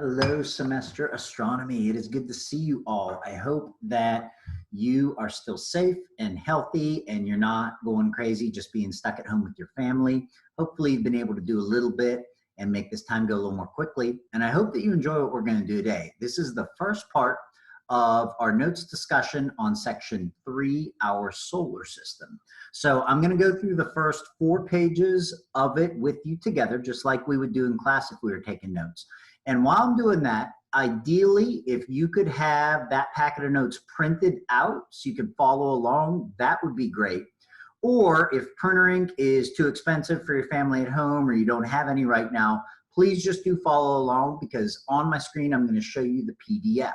Hello, semester astronomy. It is good to see you all. I hope that you are still safe and healthy and you're not going crazy just being stuck at home with your family. Hopefully you've been able to do a little bit and make this time go a little more quickly. And I hope that you enjoy what we're going to do today. This is the first part of our notes discussion on section 3, our solar system. So I'm going to go through the first 4 pages of it with you together, just like we would do in class if we were taking notes. And while I'm doing that, ideally, if you could have that packet of notes printed out so you can follow along, that would be great. Or if printer ink is too expensive for your family at home or you don't have any right now, please just do follow along because on my screen, I'm going to show you the PDF.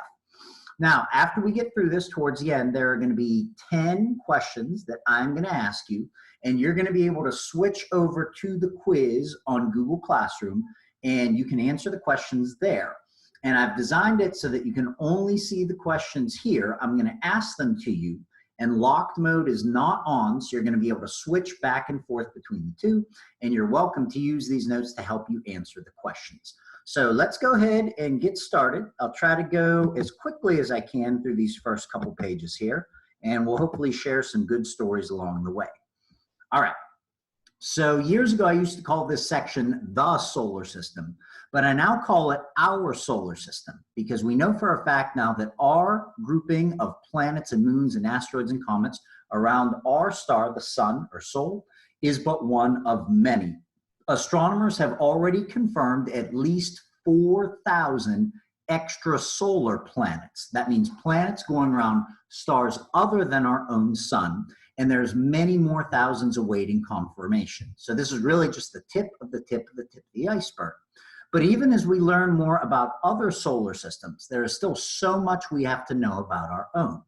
Now, after we get through this towards the end, there are going to be 10 questions that I'm going to ask you, and you're going to be able to switch over to the quiz on Google Classroom, and you can answer the questions there. And I've designed it so that you can only see the questions here. I'm going to ask them to you, and locked mode is not on, so you're going to be able to switch back and forth between the two, and you're welcome to use these notes to help you answer the questions. So let's go ahead and get started. I'll try to go as quickly as I can through these first couple pages here, and we'll hopefully share some good stories along the way. All right. So years ago, I used to call this section the solar system, but I now call it our solar system because we know for a fact now that our grouping of planets and moons and asteroids and comets around our star, the sun or sol, is but one of many. Astronomers have already confirmed at least 4,000 extrasolar planets. That means planets going around stars other than our own sun. And there's many more thousands awaiting confirmation. So this is really just the tip of the tip of the tip of the iceberg. But even as we learn more about other solar systems, there is still so much we have to know about our own.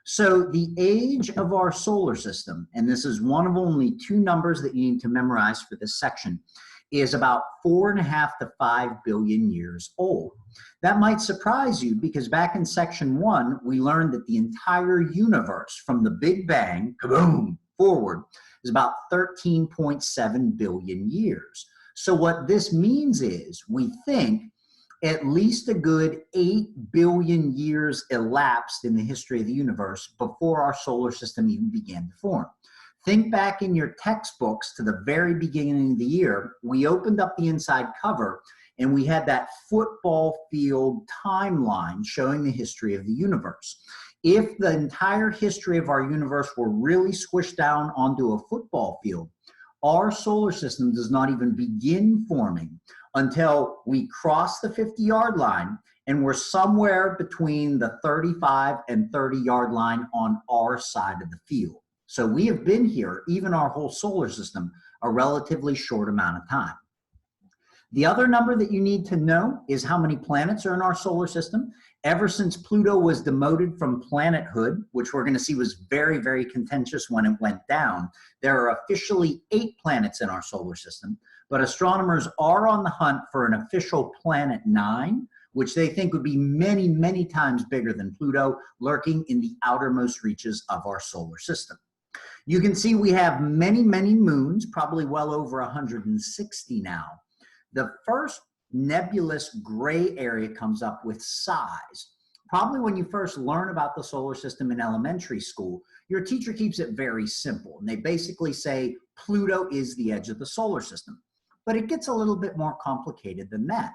So the age of our solar system, and this is one of only 2 numbers that you need to memorize for this section, is about 4.5 to 5 billion years old. That might surprise you because back in section 1, we learned that the entire universe from the Big Bang, kaboom, forward, is about 13.7 billion years. So what this means is we think at least a good 8 billion years elapsed in the history of the universe before our solar system even began to form. Think back in your textbooks to the very beginning of the year. We opened up the inside cover and we had that football field timeline showing the history of the universe. If the entire history of our universe were really squished down onto a football field, our solar system does not even begin forming until we cross the 50-yard line and we're somewhere between the 35 and 30-yard line on our side of the field. So we have been here, even our whole solar system, a relatively short amount of time. The other number that you need to know is how many planets are in our solar system. Ever since Pluto was demoted from planethood, which we're going to see was very, very contentious when it went down, there are officially 8 planets in our solar system, but astronomers are on the hunt for an official planet 9, which they think would be many, many times bigger than Pluto, lurking in the outermost reaches of our solar system. You can see we have many, many moons, probably well over 160 now. The first nebulous gray area comes up with size. Probably when you first learn about the solar system in elementary school, your teacher keeps it very simple. And they basically say Pluto is the edge of the solar system. But it gets a little bit more complicated than that.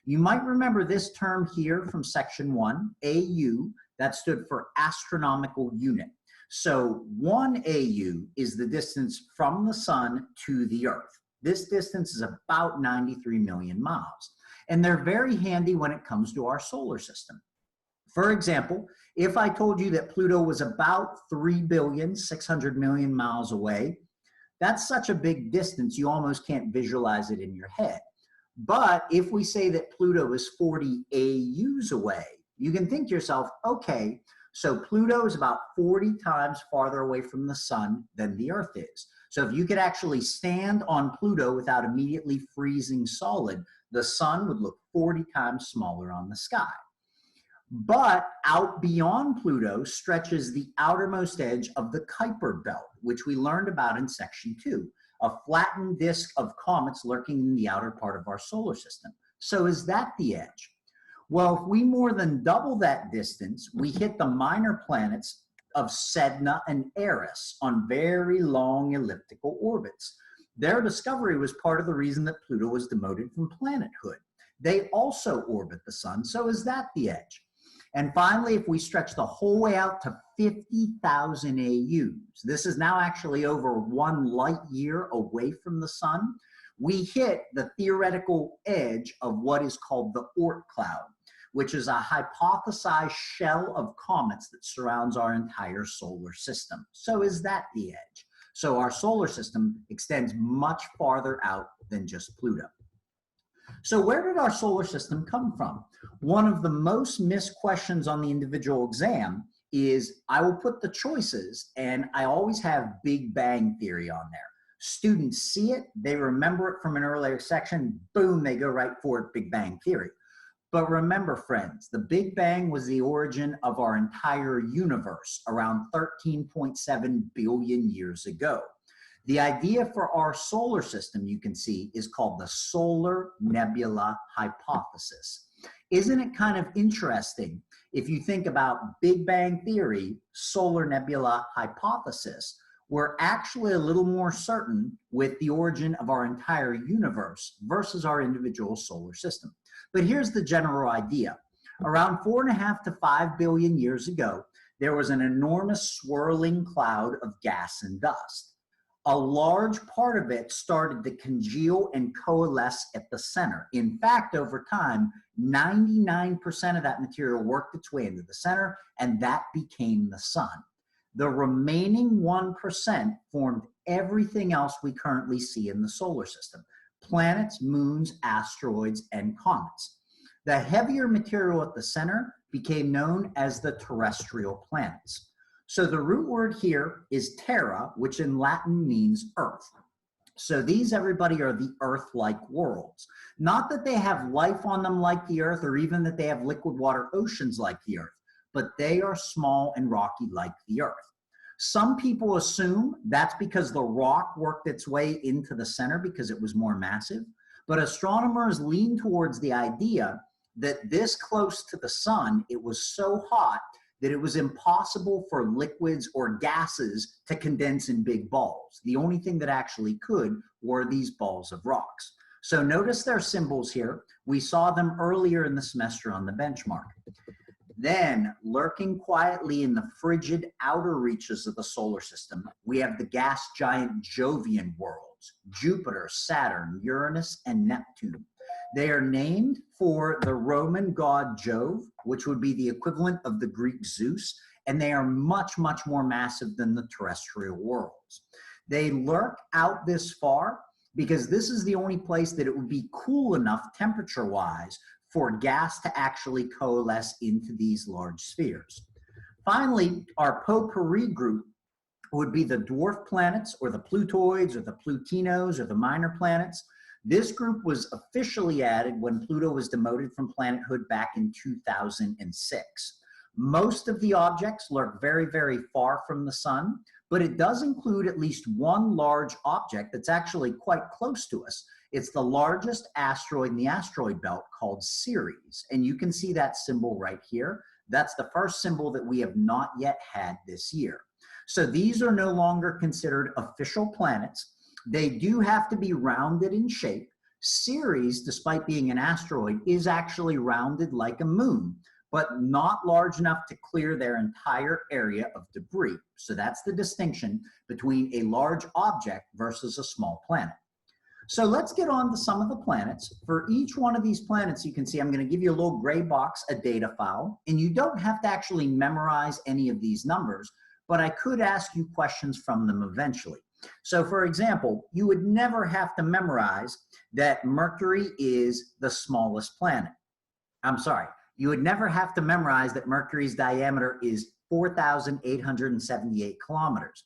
You might remember this term here from section 1, AU, that stood for astronomical unit. So 1 AU is the distance from the sun to the earth. This distance is about 93 million miles. And they're very handy when it comes to our solar system. For example, if I told you that Pluto was about 3,600,000,000 miles away, that's such a big distance you almost can't visualize it in your head. But if we say that Pluto is 40 AUs away, you can think to yourself, okay, so Pluto is about 40 times farther away from the sun than the Earth is. So if you could actually stand on Pluto without immediately freezing solid, the sun would look 40 times smaller on the sky. But out beyond Pluto stretches the outermost edge of the Kuiper belt, which we learned about in section 2, a flattened disk of comets lurking in the outer part of our solar system. So is that the edge? Well, if we more than double that distance, we hit the minor planets of Sedna and Eris on very long elliptical orbits. Their discovery was part of the reason that Pluto was demoted from planethood. They also orbit the sun, so is that the edge? And finally, if we stretch the whole way out to 50,000 AUs, this is now actually over 1 light year away from the sun, we hit the theoretical edge of what is called the Oort cloud, which is a hypothesized shell of comets that surrounds our entire solar system. So is that the edge? So our solar system extends much farther out than just Pluto. So where did our solar system come from? One of the most missed questions on the individual exam is, I will put the choices and I always have Big Bang Theory on there. Students see it, they remember it from an earlier section, boom, they go right for it, Big Bang Theory. But remember, friends, the Big Bang was the origin of our entire universe around 13.7 billion years ago. The idea for our solar system, you can see, is called the solar nebula hypothesis. Isn't it kind of interesting if you think about Big Bang Theory, solar nebula hypothesis? We're actually a little more certain with the origin of our entire universe versus our individual solar system. But here's the general idea. Around 4.5 to 5 billion years ago, there was an enormous swirling cloud of gas and dust. A large part of it started to congeal and coalesce at the center. In fact, over time, 99% of that material worked its way into the center, and that became the sun. The remaining 1% formed everything else we currently see in the solar system: planets, moons, asteroids, and comets. The heavier material at the center became known as the terrestrial planets. So the root word here is terra, which in Latin means earth. So these, everybody, are the Earth-like worlds. Not that they have life on them like the Earth, or even that they have liquid water oceans like the Earth, but they are small and rocky like the Earth. Some people assume that's because the rock worked its way into the center because it was more massive, but astronomers lean towards the idea that this close to the sun, it was so hot that it was impossible for liquids or gases to condense in big balls. The only thing that actually could were these balls of rocks. So notice their symbols here. We saw them earlier in the semester on the benchmark. Then, lurking quietly in the frigid outer reaches of the solar system, we have the gas giant Jovian worlds: Jupiter, Saturn, Uranus, and Neptune. They are named for the Roman god Jove, which would be the equivalent of the Greek Zeus, and they are much, much more massive than the terrestrial worlds. They lurk out this far because this is the only place that it would be cool enough temperature-wise for gas to actually coalesce into these large spheres. Finally, our potpourri group would be the dwarf planets, or the Plutoids, or the Plutinos, or the minor planets. This group was officially added when Pluto was demoted from planethood back in 2006. Most of the objects lurk very, very far from the sun, but it does include at least one large object that's actually quite close to us. It's the largest asteroid in the asteroid belt, called Ceres, and you can see that symbol right here. That's the first symbol that we have not yet had this year. So these are no longer considered official planets. They do have to be rounded in shape. Ceres, despite being an asteroid, is actually rounded like a moon, but not large enough to clear their entire area of debris. So that's the distinction between a large object versus a small planet. So let's get on to some of the planets. For each one of these planets, you can see I'm going to give you a little gray box, a data file, and you don't have to actually memorize any of these numbers, but I could ask you questions from them eventually. So for example, you would never have to memorize that Mercury is the smallest planet. I'm sorry, you would never have to memorize that Mercury's diameter is 4,878 kilometers.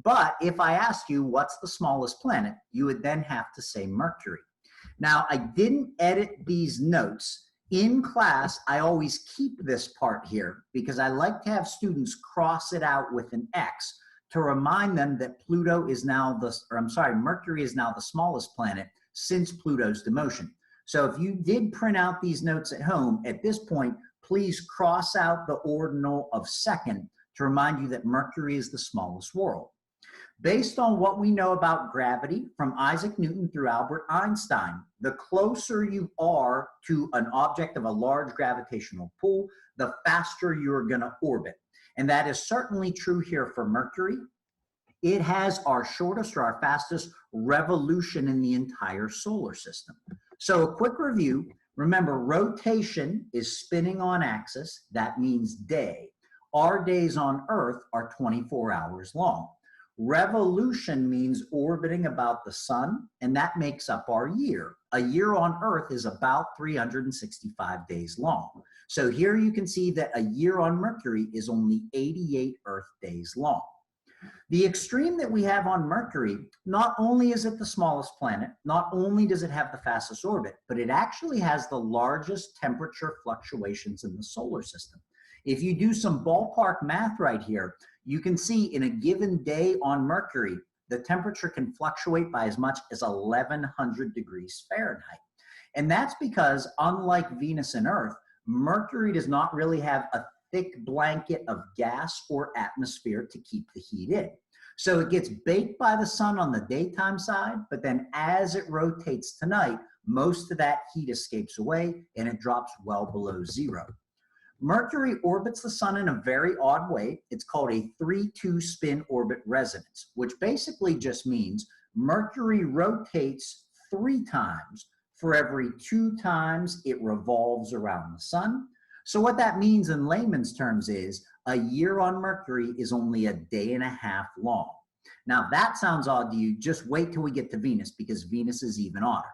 But if I asked you what's the smallest planet, you would then have to say Mercury. Now, I didn't edit these notes. In class, I always keep this part here because I like to have students cross it out with an X to remind them that Mercury is now the smallest planet since Pluto's demotion. So if you did print out these notes at home, at this point, please cross out the ordinal of second to remind you that Mercury is the smallest world. Based on what we know about gravity from Isaac Newton through Albert Einstein, the closer you are to an object of a large gravitational pull, the faster you're going to orbit. And that is certainly true here for Mercury. It has our shortest or our fastest revolution in the entire solar system. So a quick review. Remember, rotation is spinning on axis. That means day. Our days on Earth are 24 hours long. Revolution means orbiting about the sun, and that makes up our year. A year on Earth is about 365 days long. So here you can see that a year on Mercury is only 88 Earth days long. The extreme that we have on Mercury, not only is it the smallest planet, not only does it have the fastest orbit, but it actually has the largest temperature fluctuations in the solar system. If you do some ballpark math right here, you can see in a given day on Mercury, the temperature can fluctuate by as much as 1100 degrees Fahrenheit. And that's because, unlike Venus and Earth, Mercury does not really have a thick blanket of gas or atmosphere to keep the heat in. So it gets baked by the sun on the daytime side, but then as it rotates to night, most of that heat escapes away and it drops well below zero. Mercury orbits the sun in a very odd way. It's called a 3-2 spin orbit resonance, which basically just means Mercury rotates 3 times for every 2 times it revolves around the sun. So what that means in layman's terms is a year on Mercury is only a day and a half long. Now that sounds odd to you. Just wait till we get to Venus, because Venus is even odder.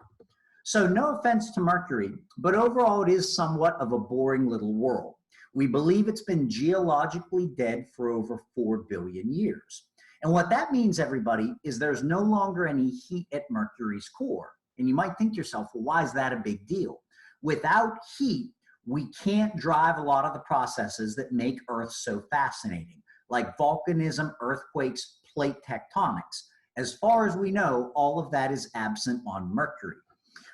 So no offense to Mercury, but overall it is somewhat of a boring little world. We believe it's been geologically dead for over 4 billion years. And what that means, everybody, is there's no longer any heat at Mercury's core. And you might think to yourself, well, why is that a big deal? Without heat, we can't drive a lot of the processes that make Earth so fascinating, like volcanism, earthquakes, plate tectonics. As far as we know, all of that is absent on Mercury.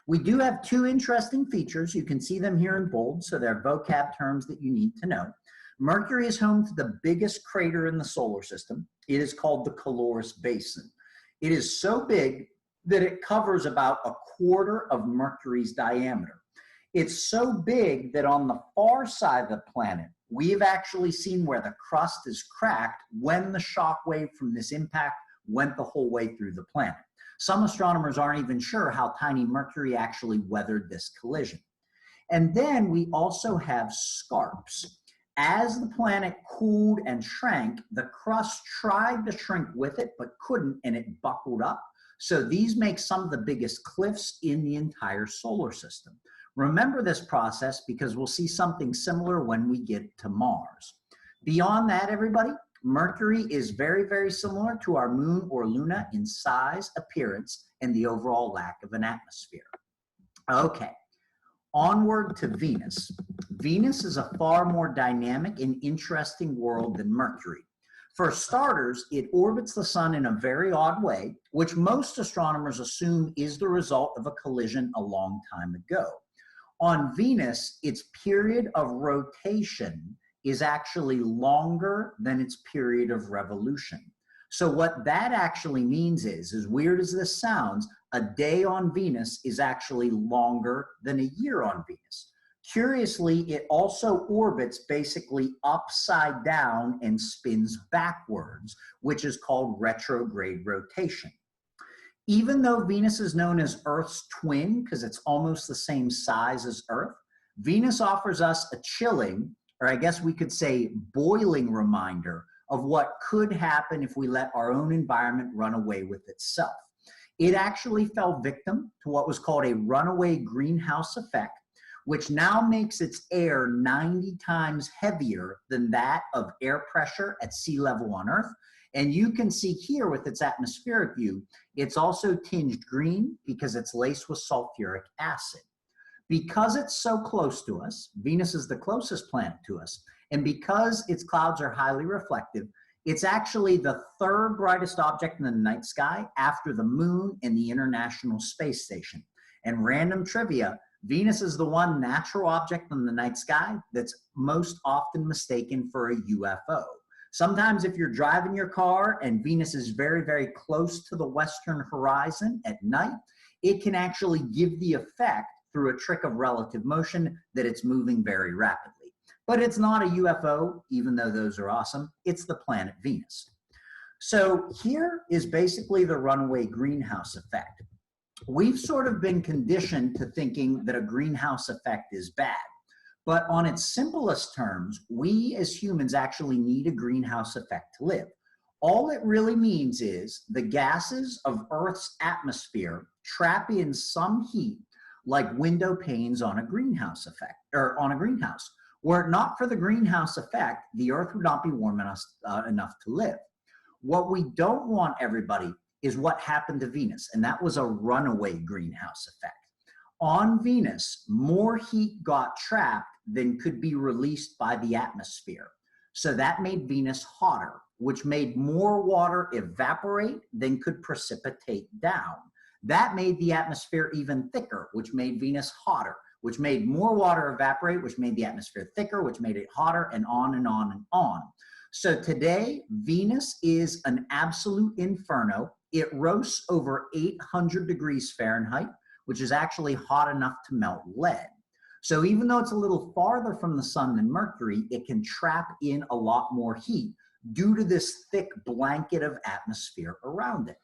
We do have 2 interesting features. You can see them here in bold, so they're vocab terms that you need to know. Mercury is home to the biggest crater in the solar system. It is called the Caloris Basin. It is so big that it covers about 1/4 of Mercury's diameter. It's so big that on the far side of the planet, we've actually seen where the crust is cracked when the shock wave from this impact went the whole way through the planet. Some astronomers aren't even sure how tiny Mercury actually weathered this collision. And then we also have scarps. As the planet cooled and shrank, the crust tried to shrink with it, but couldn't, and it buckled up. So these make some of the biggest cliffs in the entire solar system. Remember this process because we'll see something similar when we get to Mars. Beyond that, everybody, Mercury is very, very similar to our moon or Luna in size, appearance, and the overall lack of an atmosphere. Okay, onward to Venus. Venus is a far more dynamic and interesting world than Mercury. For starters, it orbits the sun in a very odd way, which most astronomers assume is the result of a collision a long time ago. On Venus, its period of rotation is actually longer than its period of revolution. So what that actually means is, as weird as this sounds, a day on Venus is actually longer than a year on Venus. Curiously, it also orbits basically upside down and spins backwards, which is called retrograde rotation. Even though Venus is known as Earth's twin, because it's almost the same size as Earth, Venus offers us a chilling, or I guess we could say boiling reminder of what could happen if we let our own environment run away with itself. It actually fell victim to what was called a runaway greenhouse effect, which now makes its air 90 times heavier than that of air pressure at sea level on Earth. And you can see here with its atmospheric view, it's also tinged green because it's laced with sulfuric acid. Because it's so close to us, Venus is the closest planet to us, and because its clouds are highly reflective, it's actually the 3rd brightest object in the night sky after the moon and the International Space Station. And random trivia, Venus is the one natural object in the night sky that's most often mistaken for a UFO. Sometimes if you're driving your car and Venus is very, very close to the western horizon at night, it can actually give the effect through a trick of relative motion that it's moving very rapidly. But it's not a UFO, even though those are awesome. It's the planet Venus. So here is basically the runaway greenhouse effect. We've sort of been conditioned to thinking that a greenhouse effect is bad. But on its simplest terms, we as humans actually need a greenhouse effect to live. All it really means is the gases of Earth's atmosphere trap in some heat like window panes on a greenhouse effect, or on a greenhouse. Were it not for the greenhouse effect, the Earth would not be warm enough to live. What we don't want, everybody, is what happened to Venus, and that was a runaway greenhouse effect. On Venus, more heat got trapped than could be released by the atmosphere. So that made Venus hotter, which made more water evaporate than could precipitate down. That made the atmosphere even thicker, which made Venus hotter, which made more water evaporate, which made the atmosphere thicker, which made it hotter, and on and on and on. So today, Venus is an absolute inferno. It roasts over 800 degrees Fahrenheit, which is actually hot enough to melt lead. So even though it's a little farther from the sun than Mercury, it can trap in a lot more heat due to this thick blanket of atmosphere around it.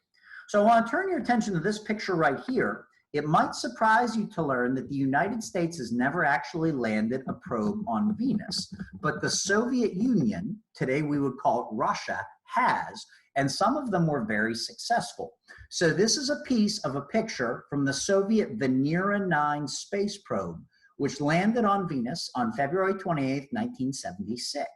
So I want to turn your attention to this picture right here. It might surprise you to learn that the United States has never actually landed a probe on Venus, but the Soviet Union, today we would call it Russia, has, and some of them were very successful. So this is a piece of a picture from the Soviet Venera 9 space probe, which landed on Venus on February 28, 1976.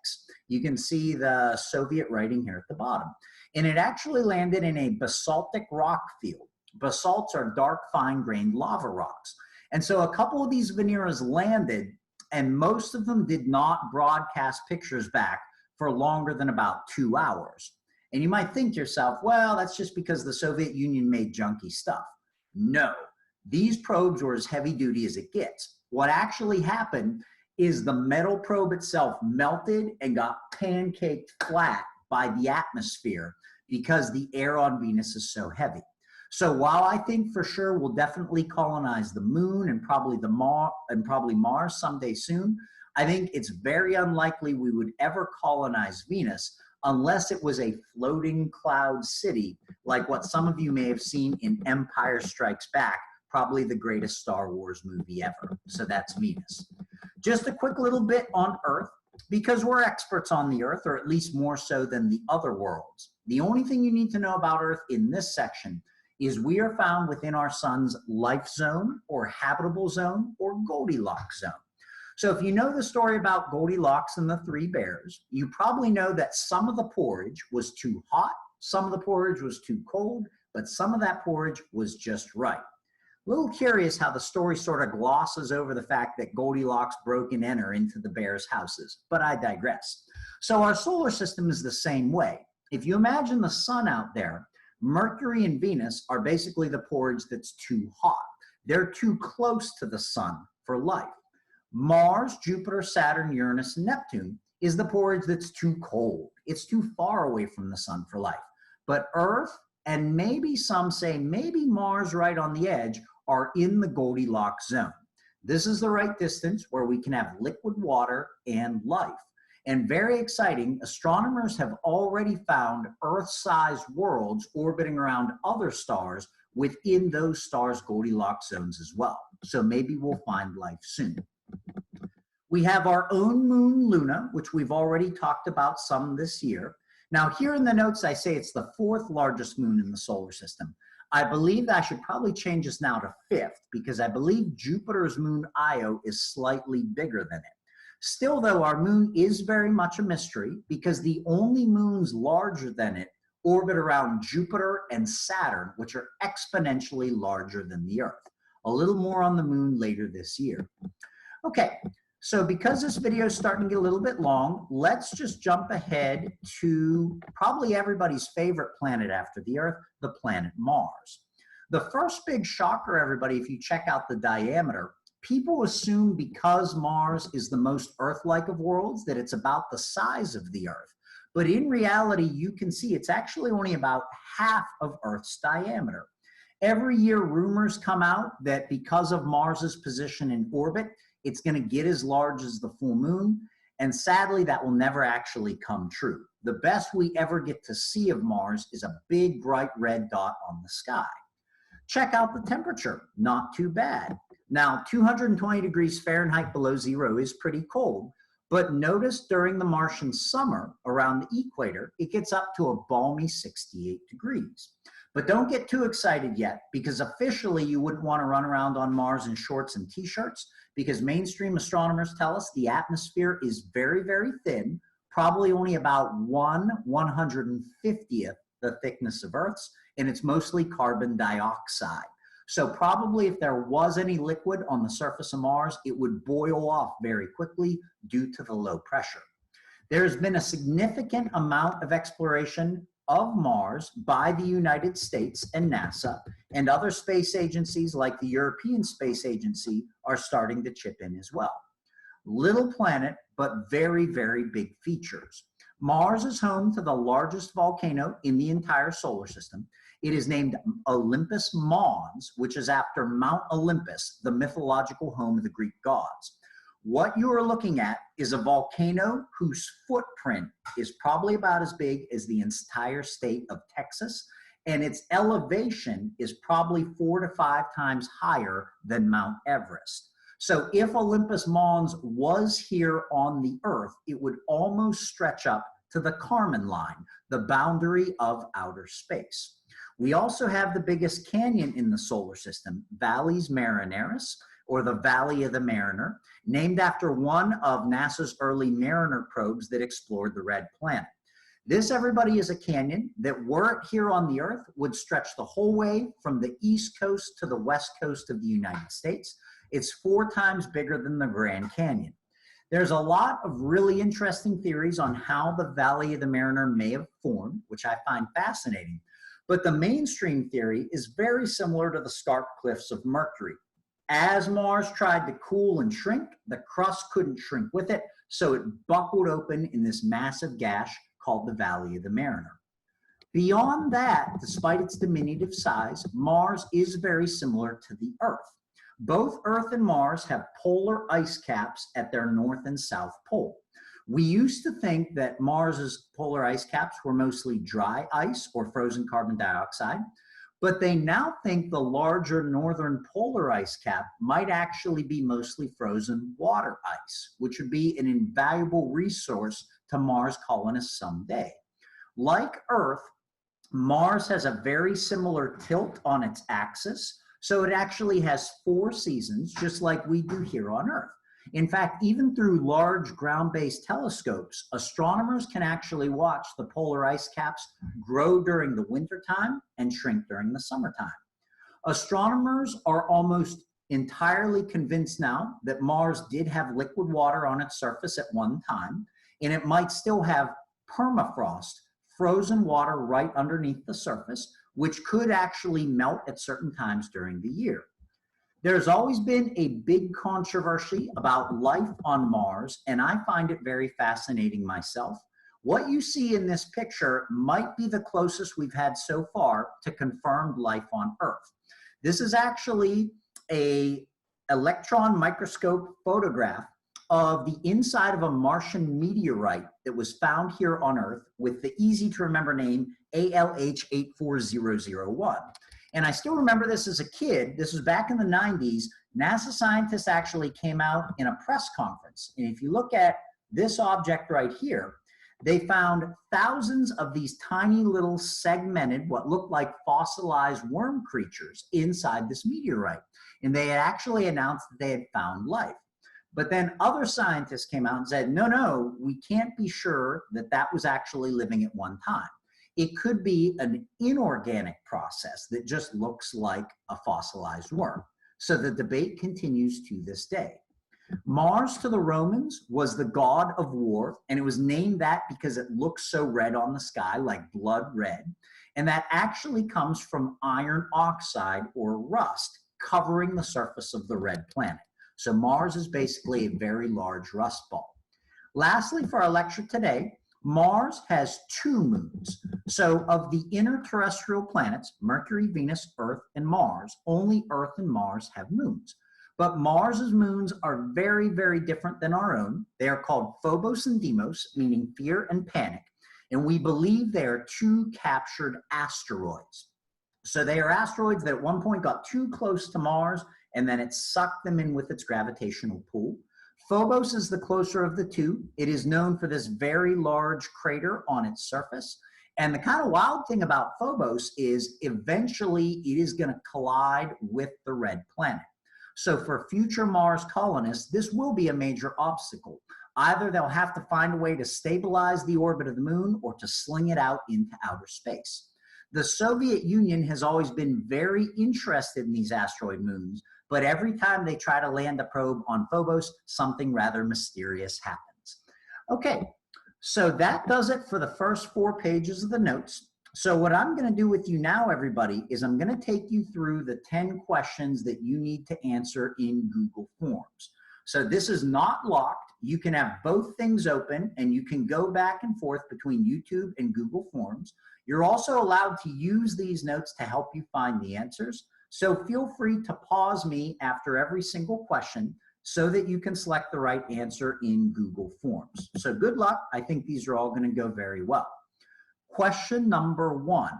You can see the Soviet writing here at the bottom. And it actually landed in a basaltic rock field. Basalts are dark, fine-grained lava rocks. And so a couple of these Veneras landed, and most of them did not broadcast pictures back for longer than about 2 hours. And you might think to yourself, well, that's just because the Soviet Union made junky stuff. No, these probes were as heavy duty as it gets. What actually happened is the metal probe itself melted and got pancaked flat by the atmosphere because the air on Venus is so heavy. So while I think for sure we'll definitely colonize the moon and probably Mars someday soon, I think it's very unlikely we would ever colonize Venus unless it was a floating cloud city like what some of you may have seen in Empire Strikes Back, probably the greatest Star Wars movie ever. So that's Venus. Just a quick little bit on Earth, because we're experts on the Earth, or at least more so than the other worlds. The only thing you need to know about Earth in this section is we are found within our sun's life zone or habitable zone or Goldilocks zone. So if you know the story about Goldilocks and the Three Bears, you probably know that some of the porridge was too hot, some of the porridge was too cold, but some of that porridge was just right. A little curious how the story sort of glosses over the fact that Goldilocks broke and entered into the bears' houses, but I digress. So our solar system is the same way. If you imagine the sun out there, Mercury and Venus are basically the porridge that's too hot. They're too close to the sun for life. Mars, Jupiter, Saturn, Uranus, and Neptune is the porridge that's too cold. It's too far away from the sun for life. But Earth, and maybe some say maybe Mars right on the edge, are in the Goldilocks zone. This is the right distance where we can have liquid water and life. And very exciting, astronomers have already found Earth-sized worlds orbiting around other stars within those stars' Goldilocks zones as well. So maybe we'll find life soon. We have our own moon, Luna, which we've already talked about some this year. Now here in the notes, I say it's the 4th largest moon in the solar system. I believe that I should probably change this now to 5th because I believe Jupiter's moon Io is slightly bigger than it. Still though, our moon is very much a mystery because the only moons larger than it orbit around Jupiter and Saturn, which are exponentially larger than the Earth. A little more on the moon later this year. Okay, so because this video is starting to get a little bit long, let's just jump ahead to probably everybody's favorite planet after the Earth, the planet Mars. The first big shocker, everybody, if you check out the diameter, People assume because Mars is the most Earth-like of worlds that it's about the size of the Earth. But in reality, you can see it's actually only about half of Earth's diameter. Every year, rumors come out that because of Mars's position in orbit, it's going to get as large as the full moon. And sadly, that will never actually come true. The best we ever get to see of Mars is a big, bright red dot on the sky. Check out the temperature, not too bad. Now, 220 degrees Fahrenheit below zero is pretty cold, but notice during the Martian summer around the equator, it gets up to a balmy 68 degrees. But don't get too excited yet, because officially you wouldn't want to run around on Mars in shorts and t-shirts, because mainstream astronomers tell us the atmosphere is very, very thin, probably only about 1/150th the thickness of Earth's, and it's mostly carbon dioxide. So probably if there was any liquid on the surface of Mars, it would boil off very quickly due to the low pressure. There's been a significant amount of exploration of Mars by the United States and NASA, and other space agencies like the European Space Agency are starting to chip in as well. Little planet, but very, very big features. Mars is home to the largest volcano in the entire solar system. It is named Olympus Mons, which is after Mount Olympus, the mythological home of the Greek gods. What you are looking at is a volcano whose footprint is probably about as big as the entire state of Texas, and its elevation is probably 4 to 5 times higher than Mount Everest. So if Olympus Mons was here on the Earth, it would almost stretch up to the Kármán line, the boundary of outer space. We also have the biggest canyon in the solar system, Valles Marineris, or the Valley of the Mariner, named after one of NASA's early Mariner probes that explored the red planet. This, everybody, is a canyon that, were it here on the Earth, would stretch the whole way from the east coast to the west coast of the United States. It's 4 times bigger than the Grand Canyon. There's a lot of really interesting theories on how the Valley of the Mariner may have formed, which I find fascinating. But the mainstream theory is very similar to the scarp cliffs of Mercury. As Mars tried to cool and shrink, the crust couldn't shrink with it, so it buckled open in this massive gash called the Valley of the Mariner. Beyond that, despite its diminutive size, Mars is very similar to the Earth. Both Earth and Mars have polar ice caps at their north and south pole. We used to think that Mars's polar ice caps were mostly dry ice or frozen carbon dioxide, but they now think the larger northern polar ice cap might actually be mostly frozen water ice, which would be an invaluable resource to Mars colonists someday. Like Earth, Mars has a very similar tilt on its axis, so it actually has 4 seasons, just like we do here on Earth. In fact, even through large ground-based telescopes, astronomers can actually watch the polar ice caps grow during the wintertime and shrink during the summertime. Astronomers are almost entirely convinced now that Mars did have liquid water on its surface at one time, and it might still have permafrost, frozen water right underneath the surface, which could actually melt at certain times during the year. There's always been a big controversy about life on Mars, and I find it very fascinating myself. What you see in this picture might be the closest we've had so far to confirmed life on Earth. This is actually an electron microscope photograph of the inside of a Martian meteorite that was found here on Earth with the easy to remember name ALH 84001. And I still remember this as a kid. This was back in the 90s. NASA scientists actually came out in a press conference. And if you look at this object right here, they found thousands of these tiny little segmented, what looked like fossilized worm creatures inside this meteorite. And they had actually announced that they had found life. But then other scientists came out and said, no, we can't be sure that that was actually living at one time. It could be an inorganic process that just looks like a fossilized worm. So the debate continues to this day. Mars to the Romans was the god of war, and it was named that because it looks so red on the sky, like blood red. And that actually comes from iron oxide or rust covering the surface of the red planet. So Mars is basically a very large rust ball. Lastly, for our lecture today, Mars has 2 moons. So of the inner terrestrial planets, Mercury, Venus, Earth, and Mars, only Earth and Mars have moons. But Mars's moons are very, very different than our own. They are called Phobos and Deimos, meaning fear and panic. And we believe they are 2 captured asteroids. So they are asteroids that at one point got too close to Mars, and then it sucked them in with its gravitational pull. Phobos is the closer of the 2. It is known for this very large crater on its surface. And the kind of wild thing about Phobos is eventually it is going to collide with the red planet. So for future Mars colonists, this will be a major obstacle. Either they'll have to find a way to stabilize the orbit of the moon or to sling it out into outer space. The Soviet Union has always been very interested in these asteroid moons, but every time they try to land a probe on Phobos, something rather mysterious happens. Okay, so that does it for the first 4 pages of the notes. So what I'm going to do with you now, everybody, is I'm going to take you through the 10 questions that you need to answer in Google Forms. So this is not locked. You can have both things open, and you can go back and forth between YouTube and Google Forms. You're also allowed to use these notes to help you find the answers. So feel free to pause me after every single question so that you can select the right answer in Google Forms. So good luck. I think these are all going to go very well. Question number 1.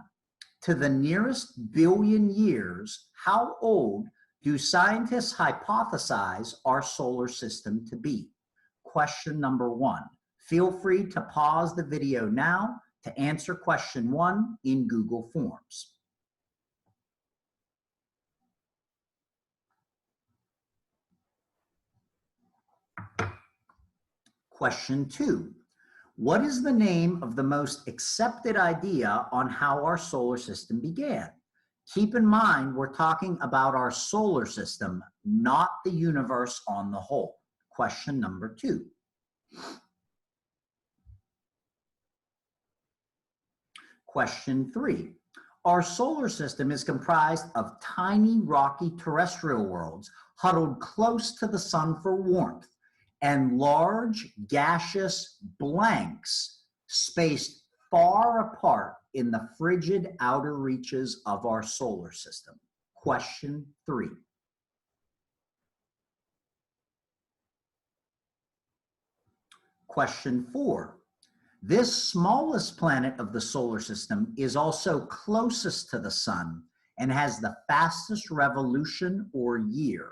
To the nearest billion years, how old do scientists hypothesize our solar system to be? Question number 1. Feel free to pause the video now to answer question 1 in Google Forms. Question 2. What is the name of the most accepted idea on how our solar system began? Keep in mind, we're talking about our solar system, not the universe on the whole. Question number 2. Question 3. Our solar system is comprised of tiny rocky terrestrial worlds huddled close to the sun for warmth, and large gaseous blanks spaced far apart in the frigid outer reaches of our solar system. Question 3. Question 4. This smallest planet of the solar system is also closest to the sun and has the fastest revolution or year.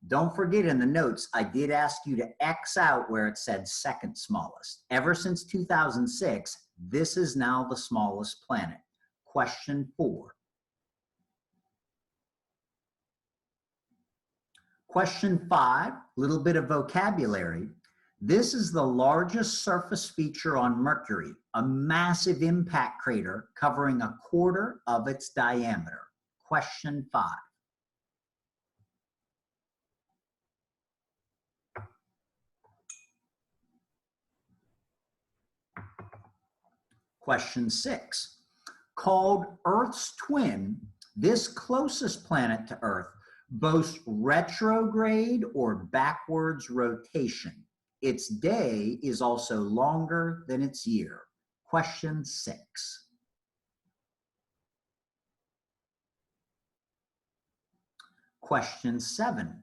Don't forget in the notes, I did ask you to X out where it said second smallest. Ever since 2006, this is now the smallest planet. Question 4. Question 5, a little bit of vocabulary. This is the largest surface feature on Mercury, a massive impact crater covering 1/4 of its diameter. Question 5. Question 6. Called Earth's twin, this closest planet to Earth boasts retrograde or backwards rotation. Its day is also longer than its year. Question 6. Question 7.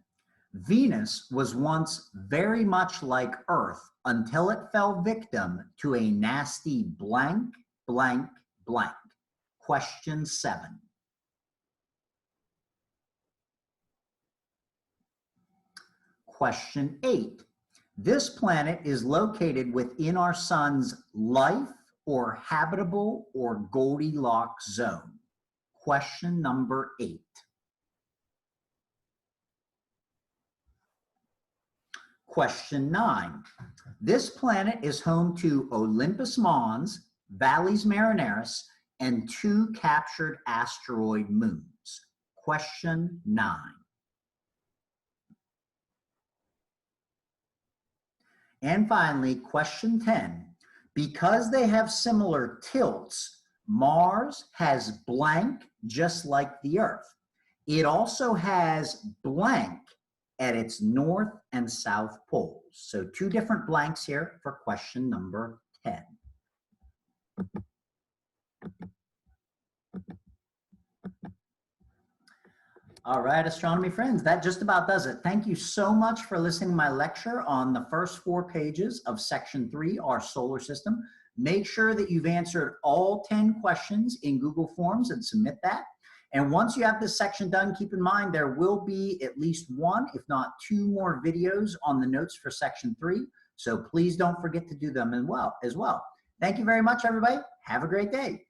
Venus was once very much like Earth until it fell victim to a nasty blank, blank, blank. Question 7. Question 8. This planet is located within our sun's life or habitable or Goldilocks zone. Question number 8. Question 9. This planet is home to Olympus Mons, Valles Marineris, and 2 captured asteroid moons. Question 9. And finally, question 10. Because they have similar tilts, Mars has blank just like the Earth. It also has blank at its north and south poles. So 2 different blanks here for question number 10. All right, astronomy friends, that just about does it. Thank you so much for listening to my lecture on the first 4 pages of section 3, our solar system. Make sure that you've answered all 10 questions in Google Forms and submit that. And once you have this section done, keep in mind there will be at least 1, if not 2 more videos on the notes for section 3. So please don't forget to do them as well. Thank you very much, everybody. Have a great day.